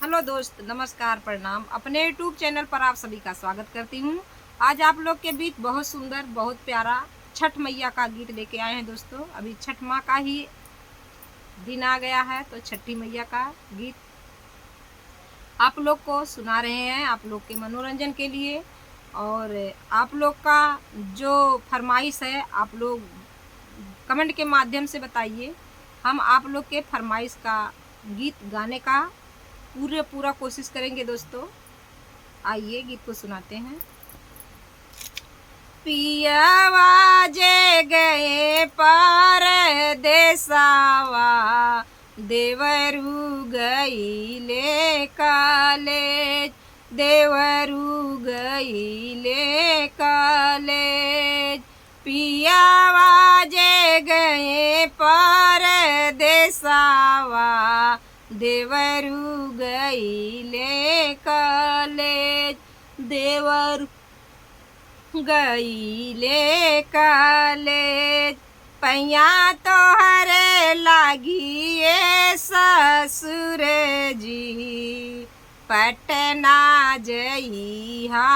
Hello दोस्त, नमस्कार, प्रणाम। अपने यूट्यूब चैनल पर आप सभी का स्वागत करती हूँ। आज आप लोग के बीच बहुत सुंदर, बहुत प्यारा छठ मैया का गीत लेके आए हैं दोस्तों। अभी छठ माँ का ही दिन आ गया है, तो छठी मैया का गीत आप लोग को सुना रहे हैं, आप लोग के मनोरंजन के लिए। और आप लोग का जो फरमाइश है, आप लोग कमेंट के माध्यम से बताइए। हम आप लोग के फरमाइश का गीत गाने का पूरा कोशिश करेंगे दोस्तों। आइए गीत को सुनाते हैं। पियावा जे गए पार देसावा, देवरू गईले कॉलेज, देवरू गईले कॉलेज। पियावा जे गए पार देसावा, देवरू गईले कॉलेज, देवरू गईले कॉलेज। पैया तोहरे लागिए ससुर जी, पटना जइहा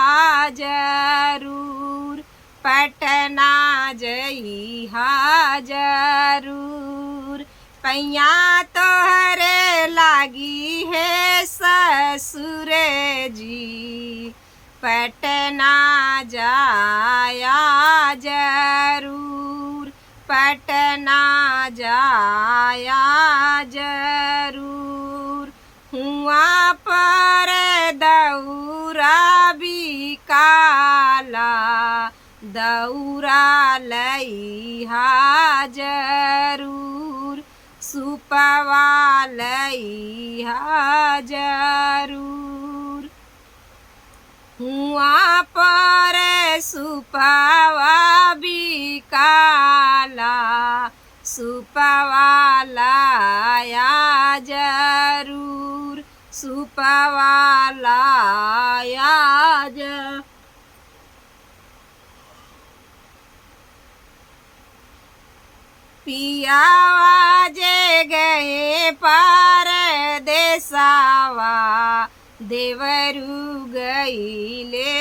जरूर, पटना जइहा जरूर। पैया तोहरे लागी है ससुर जी, पटना जाया जरूर, पटना जाया जरूर। हुआ पर दौरा बिकाला, दौरा लइहा जरूर, सुपवा लइहा जरूर। हुआ पर सुपवा बिकाला, सुपवा लाया जरूर, सुपवा लाया जरूर। पियावा जे गए पार देसावा, देवरू गईले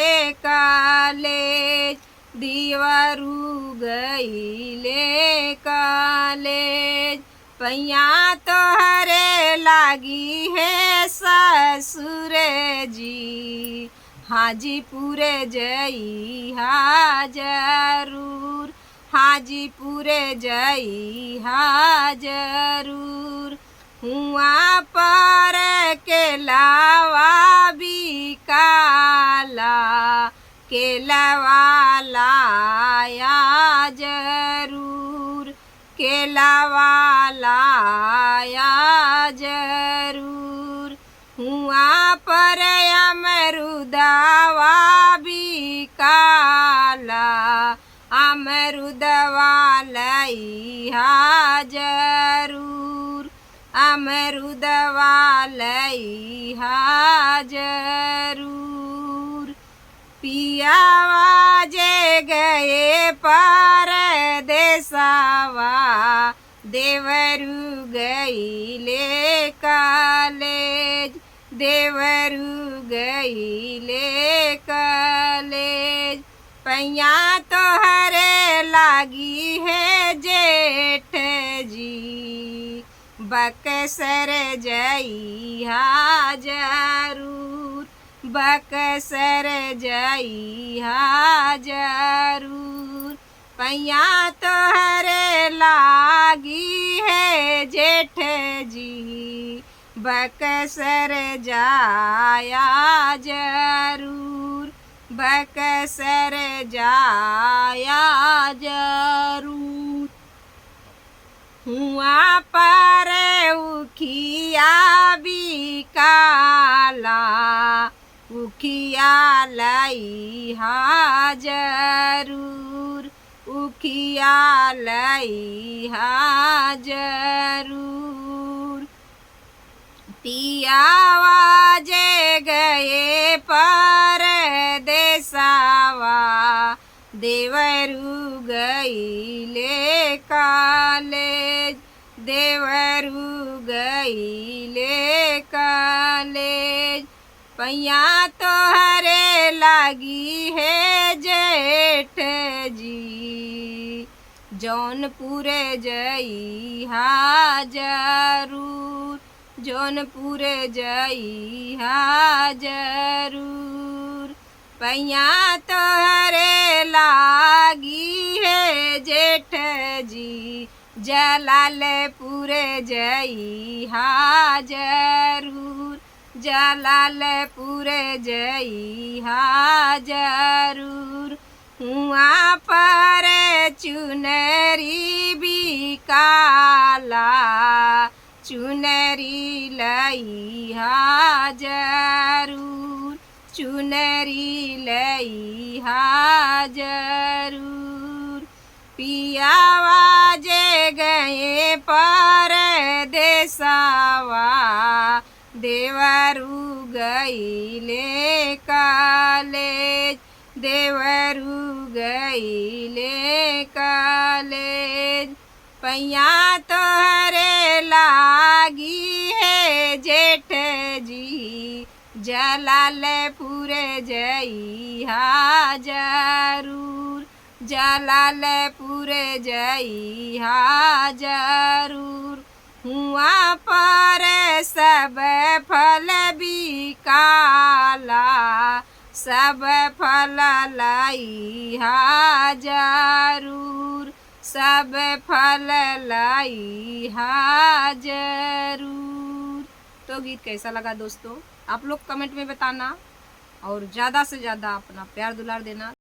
कॉलेज, देवरू गईले कॉलेज। पैया तोहरे लागी है ससुर जी, हाजीपुर जइहा जरूर, हाजीपुर जइहा जरूर। हुआ पर केलावा बिकाला, केलावा लाया जरूर, केलावा लाया जरूर। हुआ पर अमरुदवा बिकाला, अमरुदवा लइहा जरूर, अमरुदवा लइहा जरूर। पियावा जे गए पार देसावा, देवरू गईले कॉलेज, देवरू गईले कॉलेज। पैया तोहरे लागी है जेठ जी, बक्सर जइहा जरूर, बक्सर जइहा जरूर। पैया तोहरे लागी है जेठ जी, बक्सर जाया जरूर, बक्सर जाया जरूर। हुआ पर उखिया बिकाला, उखिया लइहा जरूर, उखिया लइहा जरूर। पियावा जे गए पर देसावा, देवरू गईले कॉलेज, देवरू गईले कॉलेज। पैया तोहरे लागी है जेठ जी, जौनपुर जइहा जरूर, जौनपुर जइहा जरूर। पैया तोहरे लागी है जेठ जी, जलालपुर जइहा जरूर, जलालपुर जइहा जरूर। हुआ पर चुनरी बिकाला, चुनरी लइहा जरूर, चुनरी लइहा जरूर। पियावा जे गए परदेसवा, देवरू गइले कॉलेज, देवरू गइले कॉलेज। पैया तोहरे लागी है जेठ जी, जलालपुर जइहा जरूर, जलालपुर जइहा जरूर। हुआ पर सब फल बिकाला, सब फल लइहा जरूर, सब फल लइहा जरूर। तो गीत कैसा लगा दोस्तों, आप लोग कमेंट में बताना और ज़्यादा से ज़्यादा अपना प्यार दुलार देना।